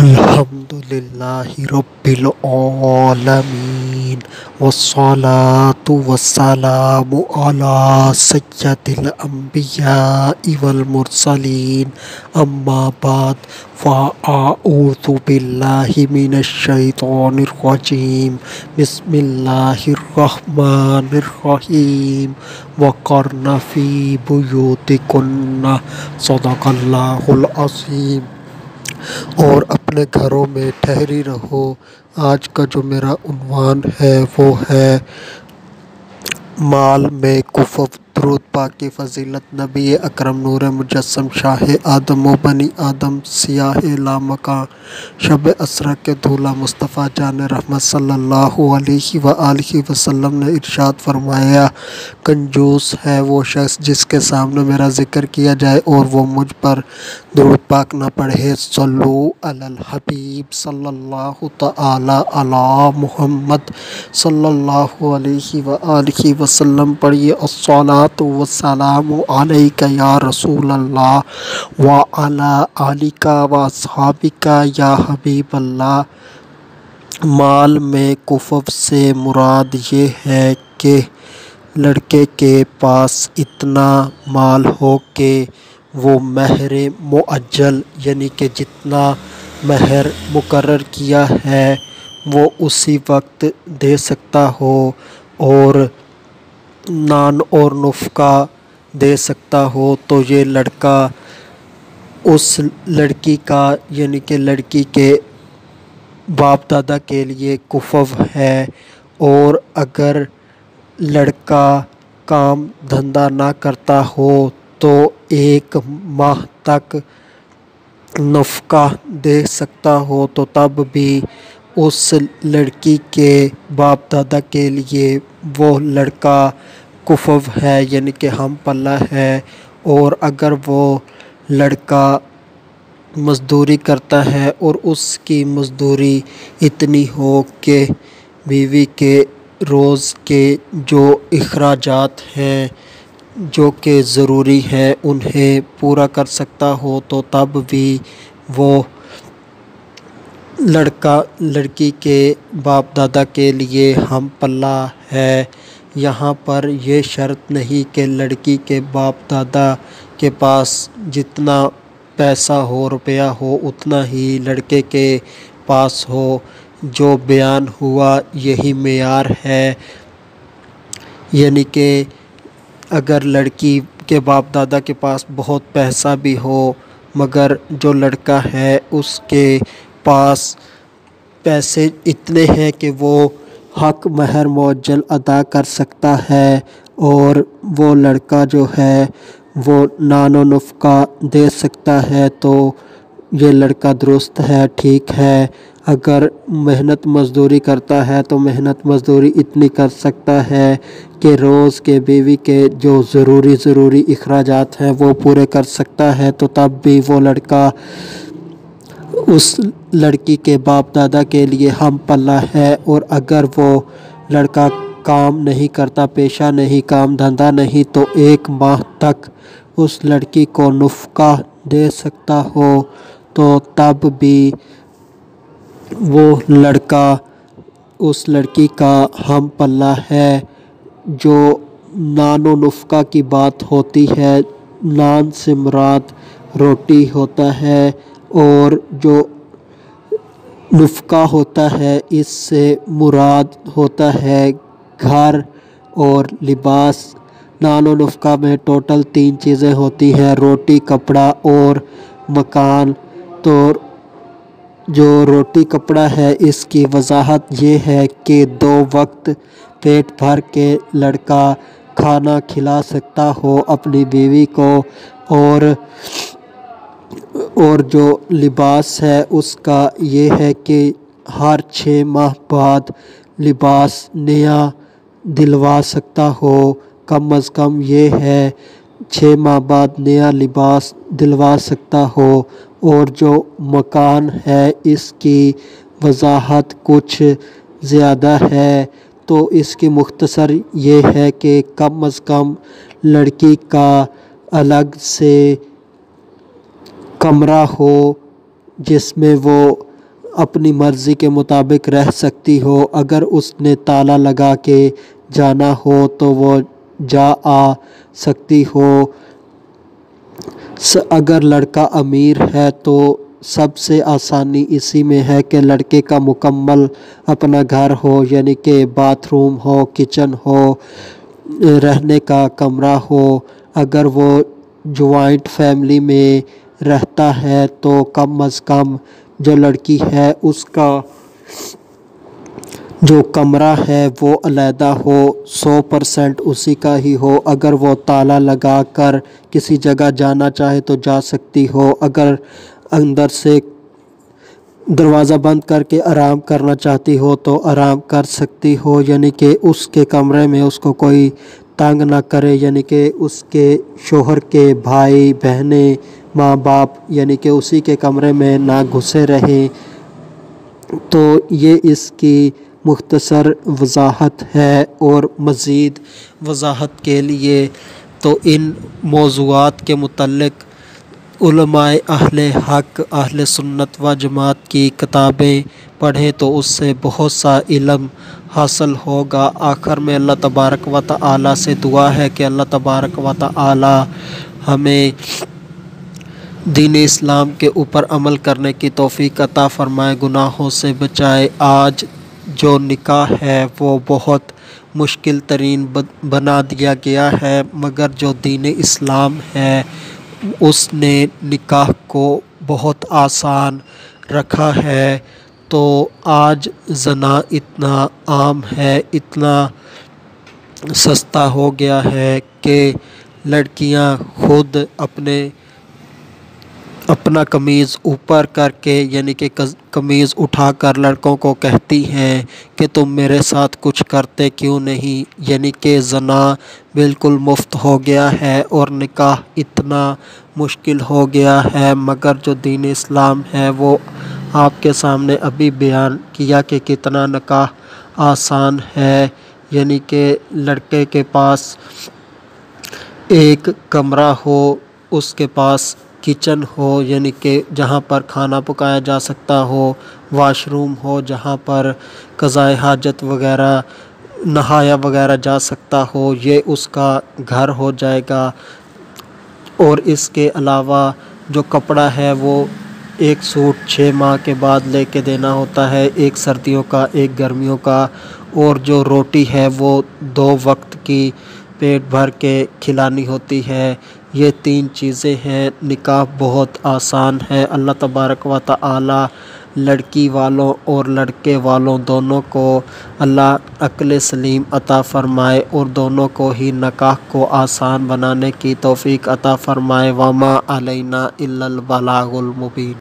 الحمدللہ رب العالمین والصلاة والسلام علی سید الانبیاء والمرسلین اما بعد فاعوذ باللہ من الشیطان الرجیم بسم اللہ الرحمن الرحیم وقرن فی بیوتکن صدق اللہ العظیم۔ اور اپنے گھروں میں ٹھہری رہو۔ آج کا جو میرا عنوان ہے وہ ہے مال میں کفف، درود پاک کی فضیلت نبی اکرم نور مجسم شاہ آدم و بنی آدم سیاہ لامکاں شب اسرا کے دھولا مصطفیٰ جان رحمت صلی اللہ علیہ وآلہ وسلم نے ارشاد فرمایا، کنجوس ہے وہ شخص جس کے سامنے میرا ذکر کیا جائے اور وہ مجھ پر درود پاک نہ پڑھے۔ صلو علی الحبیب صلی اللہ تعالی علی محمد صلی اللہ علیہ وآلہ وسلم پڑھیے۔ الصلاۃ والسلام علیک یا رسول اللہ وعلی آلک واصحابک یا حبیب اللہ۔ مال میں کفف سے مراد یہ ہے کہ لڑکے کے پاس اتنا مال ہو کہ وہ مہر معجل یعنی کہ جتنا مہر مقرر کیا ہے وہ اسی وقت دے سکتا ہو اور نان اور نفقہ دے سکتا ہو، تو یہ لڑکا اس لڑکی کا یعنی کہ لڑکی کے باپ دادا کے لیے کفف ہے۔ اور اگر لڑکا کام دھندا نہ کرتا ہو تو 1 ماہ تک نفقہ دے سکتا ہو، تو تب بھی اس لڑکی کے باپ دادا کے لیے وہ لڑکا کفف ہے یعنی کہ ہم پلہ ہے۔ اور اگر وہ لڑکا مزدوری کرتا ہے اور اس کی مزدوری اتنی ہو کہ بیوی کے روز کے جو اخراجات ہیں جو کہ ضروری ہیں انہیں پورا کر سکتا ہو، تو تب بھی وہ لڑکا لڑکی کے باپ دادا کے لیے ہم پلہ ہے۔ یہاں پر یہ شرط نہیں کہ لڑکی کے باپ دادا کے پاس جتنا پیسہ ہو، روپیہ ہو، اتنا ہی لڑکے کے پاس ہو۔ جو بیان ہوا یہی معیار ہے، یعنی کہ اگر لڑکی کے باپ دادا کے پاس بہت پیسہ بھی ہو مگر جو لڑکا ہے اس کے پاس پیسے اتنے ہیں کہ وہ حق مہر معجل ادا کر سکتا ہے اور وہ لڑکا جو ہے وہ نان و نفقہ دے سکتا ہے، تو یہ لڑکا درست ہے، ٹھیک ہے۔ اگر محنت مزدوری کرتا ہے تو محنت مزدوری اتنی کر سکتا ہے کہ روز کے بیوی کے جو ضروری اخراجات ہیں وہ پورے کر سکتا ہے، تو تب بھی وہ لڑکا اس لڑکی کے باپ دادا کے لیے ہم پلہ ہے۔ اور اگر وہ لڑکا کام نہیں کرتا، پیشہ نہیں، کام دھندا نہیں، تو 1 ماہ تک اس لڑکی کو نفقہ دے سکتا ہو، تو تب بھی وہ لڑکا اس لڑکی کا ہم پلہ ہے۔ جو نان و نفقہ کی بات ہوتی ہے، نان سے مراد روٹی ہوتا ہے اور جو نفقہ ہوتا ہے اس سے مراد ہوتا ہے گھر اور لباس۔ نان و نفقہ میں ٹوٹل 3 چیزیں ہوتی ہیں، روٹی، کپڑا اور مکان۔ تو جو روٹی کپڑا ہے اس کی وضاحت یہ ہے کہ 2 وقت پیٹ بھر کے لڑکا کھانا کھلا سکتا ہو اپنی بیوی کو، اور جو لباس ہے اس کا یہ ہے کہ ہر 6 ماہ بعد لباس نیا دلوا سکتا ہو، کم از کم یہ ہے 6 ماہ بعد نیا لباس دلوا سکتا ہو۔ اور جو مکان ہے اس کی وضاحت کچھ زیادہ ہے، تو اس کی مختصر یہ ہے کہ کم از کم لڑکی کا الگ سے کمرہ ہو جس میں وہ اپنی مرضی کے مطابق رہ سکتی ہو۔ اگر اس نے تالا لگا کے جانا ہو تو وہ جا آ سکتی ہو۔ اگر لڑکا امیر ہے تو سب سے آسانی اسی میں ہے کہ لڑکے کا مکمل اپنا گھر ہو، یعنی کہ باتھ روم ہو، کچن ہو، رہنے کا کمرہ ہو۔ اگر وہ جوائنٹ فیملی میں رہتا ہے تو کم از کم جو لڑکی ہے اس کا جو کمرہ ہے وہ علیحدہ ہو، 100% اسی کا ہی ہو۔ اگر وہ تالا لگا کر کسی جگہ جانا چاہے تو جا سکتی ہو۔ اگر اندر سے دروازہ بند کر کے آرام کرنا چاہتی ہو تو آرام کر سکتی ہو، یعنی کہ اس کے کمرے میں اس کو کوئی تنگ نہ کرے، یعنی کہ اس کے شوہر کے بھائی بہنیں ماں باپ یعنی کہ اسی کے کمرے میں نہ گھسے رہیں۔ تو یہ اس کی مختصر وضاحت ہے، اور مزید وضاحت کے لیے تو ان موضوعات کے متعلق علماء اہل حق اہل سنت و جماعت کی کتابیں پڑھیں تو اس سے بہت سا علم حاصل ہوگا۔ آخر میں اللہ تبارک و تعالی سے دعا ہے کہ اللہ تبارک و تعالی ہمیں دین اسلام کے اوپر عمل کرنے کی توفیق عطا فرمائے، گناہوں سے بچائے۔ آج جو نکاح ہے وہ بہت مشکل ترین بنا دیا گیا ہے، مگر جو دین اسلام ہے اس نے نکاح کو بہت آسان رکھا ہے۔ تو آج زنا اتنا عام ہے، اتنا سستا ہو گیا ہے کہ لڑکیاں خود اپنا قمیض اوپر کر کے یعنی کہ قمیض اٹھا کر لڑکوں کو کہتی ہیں کہ تم میرے ساتھ کچھ کرتے کیوں نہیں، یعنی کہ زنا بالکل مفت ہو گیا ہے اور نکاح اتنا مشکل ہو گیا ہے۔ مگر جو دین اسلام ہے وہ آپ کے سامنے ابھی بیان کیا کہ کتنا نکاح آسان ہے، یعنی کہ لڑکے کے پاس ایک کمرہ ہو، اس کے پاس کچن ہو یعنی کہ جہاں پر کھانا پکایا جا سکتا ہو، واش روم ہو جہاں پر قضائے حاجت وغیرہ نہایا وغیرہ جا سکتا ہو، یہ اس کا گھر ہو جائے گا۔ اور اس کے علاوہ جو کپڑا ہے وہ ایک سوٹ 6 ماہ کے بعد لے کے دینا ہوتا ہے، ایک سردیوں کا ایک گرمیوں کا، اور جو روٹی ہے وہ 2 وقت کی پیٹ بھر کے کھلانی ہوتی ہے۔ یہ 3 چیزیں ہیں۔ نکاح بہت آسان ہے۔ اللہ تبارک و تعالی لڑکی والوں اور لڑکے والوں دونوں کو اللہ عقل سلیم عطا فرمائے اور دونوں کو ہی نکاح کو آسان بنانے کی توفیق عطا فرمائے۔ وما علینا الا البلاغ المبین۔